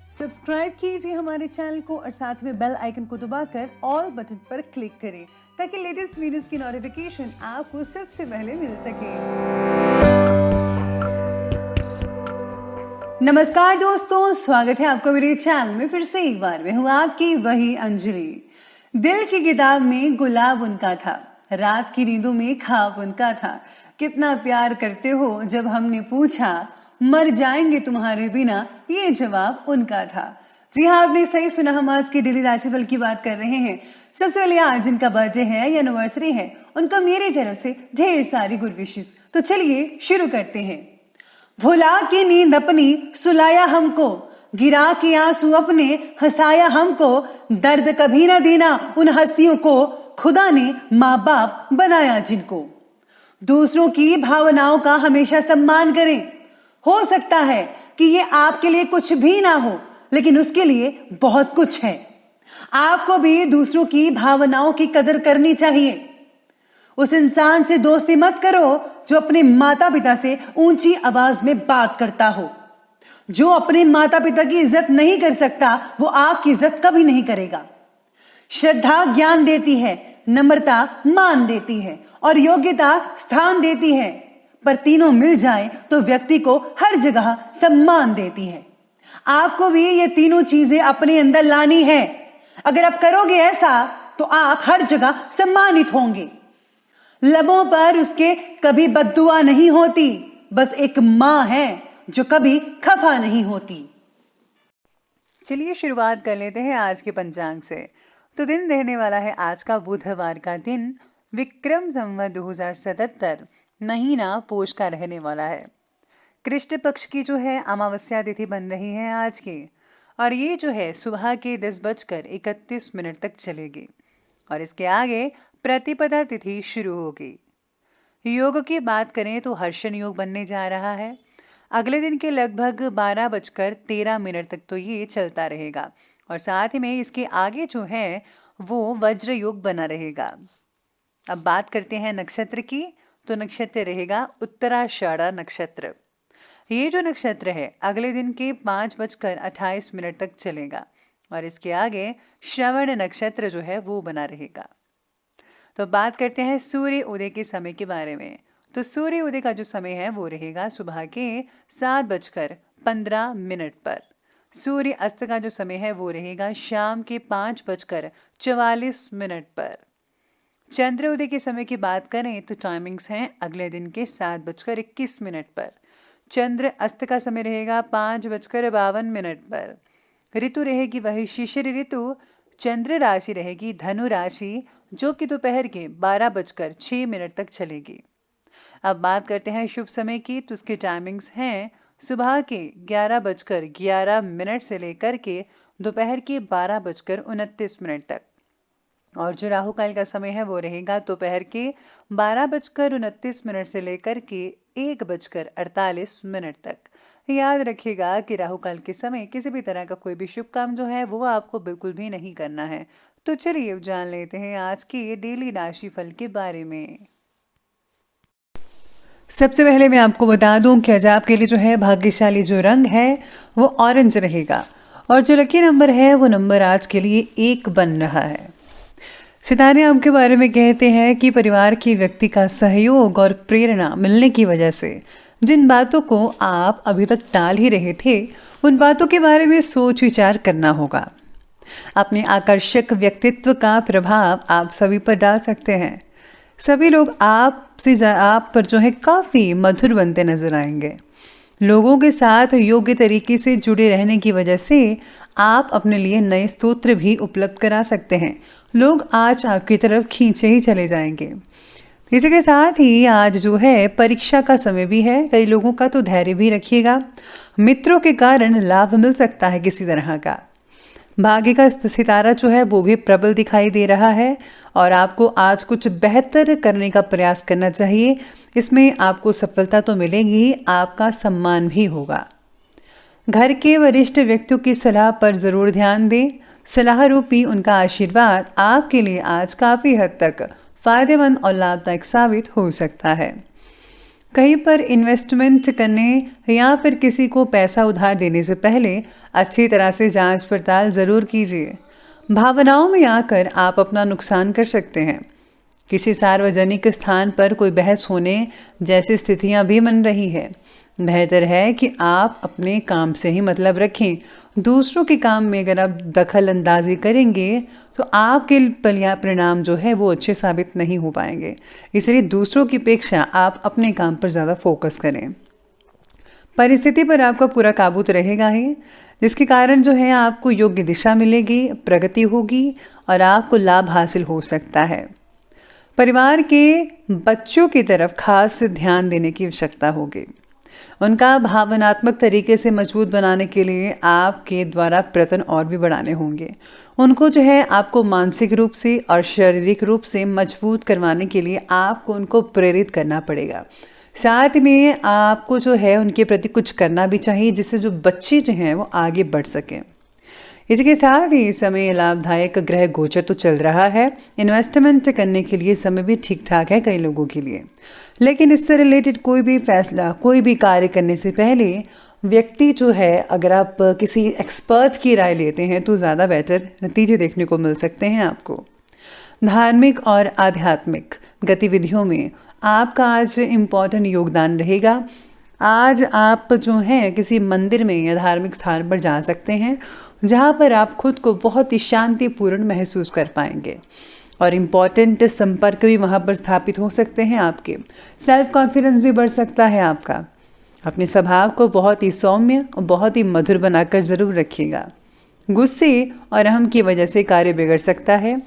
Subscribe कीजिए हमारे channel को और साथ में बेल आइकन को दबाकर ऑल बटन पर क्लिक करें ताकि लेटेस्ट वीडियोस की नोटिफिकेशन आपको सबसे पहले मिल सके। नमस्कार दोस्तों, स्वागत है आपका मेरे चैनल में फिर से एक बार। मैं हूँ आपकी वही अंजलि। दिल की किताब में गुलाब उनका था, रात की नींदों में ख्वाब उनका था। कितना प्यार करते हो जब हमने पूछा, मर जाएंगे तुम्हारे बिना, ये जवाब उनका था। जी हाँ, आपने सही सुना। हम आज की डेली राशिफल की बात कर रहे हैं। सबसे पहले आज जिनका बर्थडे है या एनिवर्सरी है, उनका मेरी तरफ से ढेर सारी गुड विशेस। तो चलिए शुरू करते हैं। भुला की नींद अपनी सुलाया हमको, गिरा के आंसू अपने हंसाया हमको, दर्द कभी ना देना उन हस्तियों को, खुदा ने माँ बाप बनाया जिनको। दूसरों की भावनाओं का हमेशा सम्मान करें। हो सकता है कि ये आपके लिए कुछ भी ना हो, लेकिन उसके लिए बहुत कुछ है। आपको भी दूसरों की भावनाओं की कदर करनी चाहिए। उस इंसान से दोस्ती मत करो जो अपने माता पिता से ऊंची आवाज में बात करता हो। जो अपने माता पिता की इज्जत नहीं कर सकता, वो आपकी इज्जत कभी नहीं करेगा। श्रद्धा ज्ञान देती है, नम्रता मान देती है और योग्यता स्थान देती है। पर तीनों मिल जाए तो व्यक्ति को हर जगह सम्मान देती है। आपको भी ये तीनों चीजें अपने अंदर लानी है। अगर आप करोगे ऐसा तो आप हर जगह सम्मानित होंगे। लबों पर उसके कभी बद्दुआ नहीं होती, बस एक माँ है जो कभी खफा नहीं होती। चलिए शुरुआत कर लेते हैं आज के पंचांग से। तो दिन रहने वाला है आज का बुधवार का दिन, विक्रम संवत 2077, महीना पोष का रहने वाला है। कृष्ण पक्ष की जो है अमावस्या तिथि बन रही है आज की, और ये जो है सुबह के 10:31 तक चलेगी और इसके आगे प्रतिपदा तिथि शुरू होगी। योग की बात करें तो हर्षण योग बनने जा रहा है। अगले दिन के लगभग 12:13 तक तो ये चलता रहेगा और साथ ही में इसके आगे जो है वो वज्र योग बना रहेगा। अब बात करते हैं नक्षत्र की, तो नक्षत्र रहेगा उत्तराषाढ़ा नक्षत्र। ये जो नक्षत्र है अगले दिन के 5:28 तक चलेगा और इसके आगे श्रवण नक्षत्र जो है वो बना रहेगा। तो बात करते हैं सूर्य उदय के समय के बारे में। तो सूर्य उदय का जो समय है वो रहेगा सुबह के 7:15 पर। सूर्य अस्त का जो समय है वो रहेगा शाम के 5:44 पर। चंद्र उदय के समय की बात करें तो टाइमिंग्स हैं अगले दिन के 7:21 पर। चंद्र अस्त का समय रहेगा 5:52 पर। ऋतु रहेगी वही शिशिर ऋतु। चंद्र राशि रहेगी धनु राशि, जो कि दोपहर के 12:06 तक चलेगी। अब बात करते हैं शुभ समय की, तो उसके टाइमिंग्स हैं सुबह के 11:11 से लेकर के दोपहर के 12:29 तक। और जो राहु काल का समय है वो रहेगा दोपहर के 12:29 से लेकर के 1:48 तक। याद रखिएगा कि राहु काल के समय किसी भी तरह का कोई भी शुभ काम जो है वो आपको बिल्कुल भी नहीं करना है। तो चलिए अब जान लेते हैं आज के डेली राशिफल के बारे में। सबसे पहले मैं आपको बता दूं कि आज आपके लिए जो है भाग्यशाली जो रंग है वो ऑरेंज रहेगा और जो लकी नंबर है वो नंबर आज के लिए 1 बन रहा है। सितारे आपके बारे में कहते हैं कि परिवार के व्यक्ति का सहयोग और प्रेरणा मिलने की वजह से जिन बातों को आप अभी तक टाल ही रहे थे, उन बातों के बारे में सोच विचार करना होगा। अपने आकर्षक व्यक्तित्व का प्रभाव आप सभी पर डाल सकते हैं। सभी लोग आप पर जो है काफ़ी मधुर बनते नजर आएंगे। लोगों के साथ योग्य तरीके से जुड़े रहने की वजह से आप अपने लिए नए स्तोत्र भी उपलब्ध करा सकते हैं। लोग आज आपकी तरफ खींचे ही चले जाएंगे। इसी के साथ ही आज जो है परीक्षा का समय भी है। कई लोगों का तो धैर्य भी रखिएगा। मित्रों के कारण लाभ मिल सकता है किसी तरह का। भाग्य का सितारा जो है वो भी प्रबल दिखाई दे रहा है और आपको आज कुछ बेहतर करने का प्रयास करना चाहिए। इसमें आपको सफलता तो मिलेगी, आपका सम्मान भी होगा। घर के वरिष्ठ व्यक्तियों की सलाह पर जरूर ध्यान दें। सलाह रूपी उनका आशीर्वाद आपके लिए आज काफ़ी हद तक फायदेमंद और लाभदायक साबित हो सकता है। कहीं पर इन्वेस्टमेंट करने या फिर किसी को पैसा उधार देने से पहले अच्छी तरह से जांच पड़ताल ज़रूर कीजिए। भावनाओं में आकर आप अपना नुकसान कर सकते हैं। किसी सार्वजनिक स्थान पर कोई बहस होने जैसी स्थितियां भी बन रही है। बेहतर है कि आप अपने काम से ही मतलब रखें। दूसरों के काम में अगर आप दखल अंदाजी करेंगे तो आपके परिणाम जो है वो अच्छे साबित नहीं हो पाएंगे। इसलिए दूसरों की अपेक्षा आप अपने काम पर ज़्यादा फोकस करें। परिस्थिति पर आपका पूरा काबू तो रहेगा ही, जिसके कारण जो है आपको योग्य दिशा मिलेगी, प्रगति होगी और आपको लाभ हासिल हो सकता है। परिवार के बच्चों की तरफ खास ध्यान देने की आवश्यकता होगी। उनका भावनात्मक तरीके से मजबूत बनाने के लिए आपके द्वारा प्रयत्न और भी बढ़ाने होंगे। उनको जो है आपको मानसिक रूप से और शारीरिक रूप से मजबूत करवाने के लिए आपको उनको प्रेरित करना पड़ेगा। साथ में आपको जो है उनके प्रति कुछ करना भी चाहिए, जिससे जो बच्चे जो हैं वो आगे बढ़ सकें। इसके साथ ही समय लाभदायक ग्रह गोचर तो चल रहा है। इन्वेस्टमेंट करने के लिए समय भी ठीक ठाक है कई लोगों के लिए, लेकिन इससे रिलेटेड कोई भी फैसला, कोई भी कार्य करने से पहले व्यक्ति जो है, अगर आप किसी एक्सपर्ट की राय लेते हैं तो ज़्यादा बेटर नतीजे देखने को मिल सकते हैं आपको। धार्मिक और आध्यात्मिक गतिविधियों में आपका आज इम्पोर्टेंट योगदान रहेगा। आज आप जो हैं किसी मंदिर में या धार्मिक स्थान पर जा सकते हैं, जहाँ पर आप खुद को बहुत ही शांतिपूर्ण महसूस कर पाएंगे और इम्पॉर्टेंट संपर्क भी वहाँ पर स्थापित हो सकते हैं। आपके सेल्फ कॉन्फिडेंस भी बढ़ सकता है आपका। अपने स्वभाव को बहुत ही सौम्य और बहुत ही मधुर बनाकर ज़रूर रखिएगा। गुस्से और अहम की वजह से कार्य बिगड़ सकता है।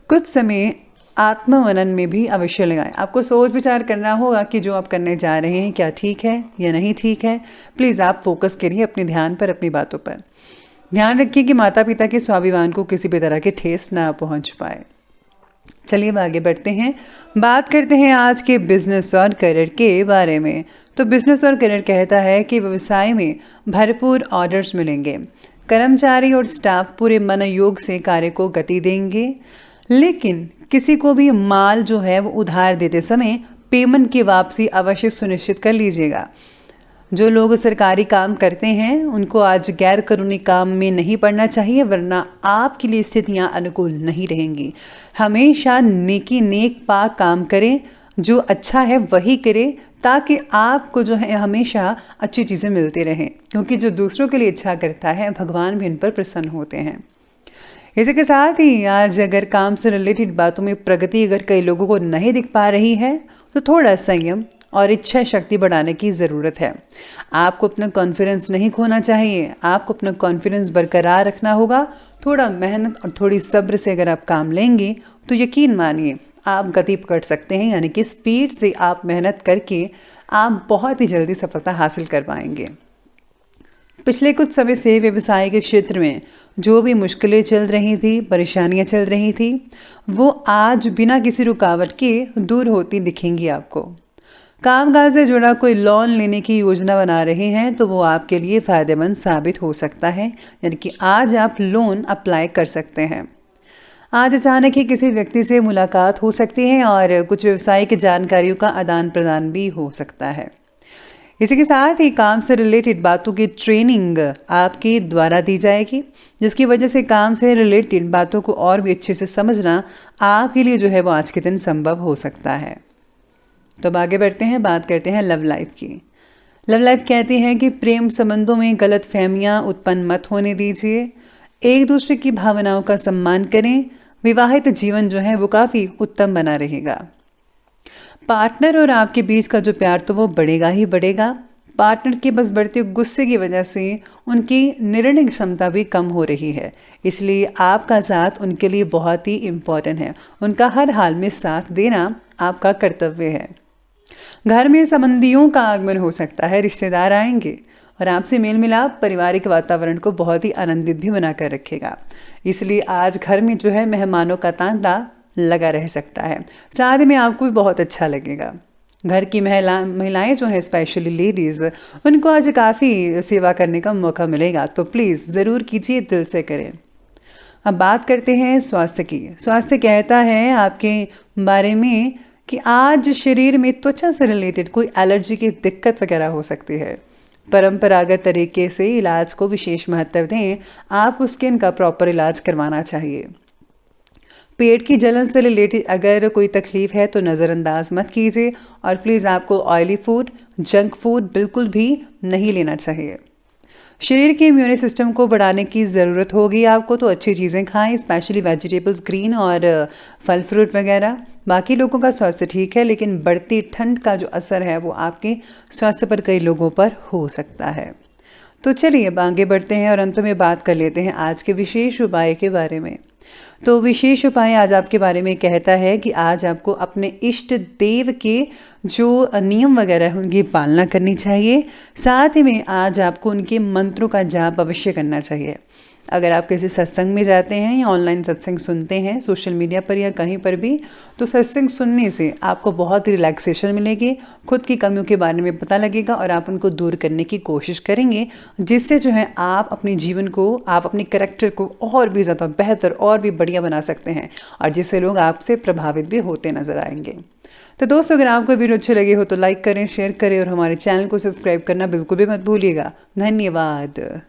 कुछ समय आत्ममनन में भी अवश्य लगाएं। आपको सोच विचार करना होगा कि जो आप करने जा रहे हैं क्या ठीक है या नहीं ठीक है। प्लीज़ आप फोकस करिए अपने ध्यान पर, अपनी बातों पर। ध्यान रखिए कि माता पिता के स्वाभिमान को किसी भी तरह की ठेस ना पहुंच पाए। चलिए अब आगे बढ़ते हैं, बात करते हैं आज के बिजनेस और करियर के बारे में। तो बिजनेस और करियर कहता है कि व्यवसाय में भरपूर ऑर्डर्स मिलेंगे। कर्मचारी और स्टाफ पूरे मनोयोग से कार्य को गति देंगे, लेकिन किसी को भी माल जो है वो उधार देते समय पेमेंट की वापसी अवश्य सुनिश्चित कर लीजिएगा। जो लोग सरकारी काम करते हैं उनको आज गैर कानूनी काम में नहीं पड़ना चाहिए, वरना आपके लिए स्थितियां अनुकूल नहीं रहेंगी। हमेशा नेक पाक काम करें, जो अच्छा है वही करें, ताकि आपको जो है हमेशा अच्छी चीज़ें मिलती रहें, क्योंकि जो दूसरों के लिए अच्छा करता है भगवान भी उन पर प्रसन्न होते हैं। इसी के साथ ही आज अगर काम से रिलेटेड बातों में प्रगति अगर कई लोगों को नहीं दिख पा रही है तो थोड़ा संयम और इच्छा शक्ति बढ़ाने की ज़रूरत है। आपको अपना कॉन्फिडेंस नहीं खोना चाहिए, आपको अपना कॉन्फिडेंस बरकरार रखना होगा। थोड़ा मेहनत और थोड़ी सब्र से अगर आप काम लेंगे तो यकीन मानिए आप गति पकड़ सकते हैं, यानी कि स्पीड से आप मेहनत करके आप बहुत ही जल्दी सफलता हासिल कर पाएंगे। पिछले कुछ समय से व्यवसाय के क्षेत्र में जो भी मुश्किलें चल रही थी, परेशानियां चल रही थी, वो आज बिना किसी रुकावट के दूर होती दिखेंगी आपको। कामकाज से जुड़ा कोई लोन लेने की योजना बना रहे हैं तो वो आपके लिए फ़ायदेमंद साबित हो सकता है, यानी कि आज आप लोन अप्लाई कर सकते हैं। आज अचानक ही किसी व्यक्ति से मुलाकात हो सकती है और कुछ व्यावसायिक जानकारियों का आदान प्रदान भी हो सकता है। इसी के साथ ही काम से रिलेटेड बातों की ट्रेनिंग आपके द्वारा दी जाएगी, जिसकी वजह से काम से रिलेटेड बातों को और भी अच्छे से समझना आपके लिए जो है वो आज के दिन संभव हो सकता है। तो अब आगे बढ़ते हैं, बात करते हैं लव लाइफ की। लव लाइफ कहती है कि प्रेम संबंधों में गलत फहमियाँ उत्पन्न मत होने दीजिए, एक दूसरे की भावनाओं का सम्मान करें। विवाहित जीवन जो है वो काफ़ी उत्तम बना रहेगा। पार्टनर और आपके बीच का जो प्यार तो वो बढ़ेगा ही बढ़ेगा। पार्टनर के बस बढ़ते गुस्से की वजह से उनकी निर्णय क्षमता भी कम हो रही है, इसलिए आपका साथ उनके लिए बहुत ही इम्पोर्टेंट है। उनका हर हाल में साथ देना आपका कर्तव्य है। घर में संबंधियों का आगमन हो सकता है, रिश्तेदार आएंगे और आपसे मेल मिलाप पारिवारिक वातावरण को बहुत ही आनंदित भी बनाकर रखेगा। इसलिए आज घर में जो है मेहमानों का तांता लगा रह सकता है। साथ में आपको भी बहुत अच्छा लगेगा। घर की महिलाएं जो हैं, स्पेशली लेडीज़, उनको आज काफ़ी सेवा करने का मौका मिलेगा, तो प्लीज़ ज़रूर कीजिए, दिल से करें। अब बात करते हैं स्वास्थ्य की। स्वास्थ्य कहता है आपके बारे में कि आज शरीर में त्वचा से रिलेटेड कोई एलर्जी की दिक्कत वगैरह हो सकती है। परंपरागत तरीके से इलाज को विशेष महत्व दें, आप स्किन का प्रॉपर इलाज करवाना चाहिए। पेट की जलन से रिलेटेड अगर कोई तकलीफ है तो नज़रअंदाज मत कीजिए और प्लीज़ आपको ऑयली फूड, जंक फूड बिल्कुल भी नहीं लेना चाहिए। शरीर के इम्यून सिस्टम को बढ़ाने की ज़रूरत होगी आपको, तो अच्छी चीज़ें खाएं, स्पेशली वेजिटेबल्स, ग्रीन और फल फ्रूट वगैरह। बाकी लोगों का स्वास्थ्य ठीक है, लेकिन बढ़ती ठंड का जो असर है वो आपके स्वास्थ्य पर कई लोगों पर हो सकता है। तो चलिए अब आगे बढ़ते हैं और अंत में बात कर लेते हैं आज के विशेष उपाय के बारे में। तो विशेष उपाय आज आपके बारे में कहता है कि आज आपको अपने इष्ट देव के जो नियम वगैरह हैं उनकी पालना करनी चाहिए। साथ ही में आज आपको उनके मंत्रों का जाप अवश्य करना चाहिए। अगर आप किसी सत्संग में जाते हैं या ऑनलाइन सत्संग सुनते हैं सोशल मीडिया पर या कहीं पर भी, तो सत्संग सुनने से आपको बहुत रिलैक्सेशन मिलेगी, खुद की कमियों के बारे में पता लगेगा और आप उनको दूर करने की कोशिश करेंगे, जिससे जो है आप अपने जीवन को, आप अपने करैक्टर को और भी ज़्यादा बेहतर और भी बढ़िया बना सकते हैं और जिससे लोग आपसे प्रभावित भी होते नजर आएंगे। तो दोस्तों, अगर आपको वीडियो अच्छे लगे हो तो लाइक करें, शेयर करें और हमारे चैनल को सब्सक्राइब करना बिल्कुल भी मत भूलिएगा। धन्यवाद।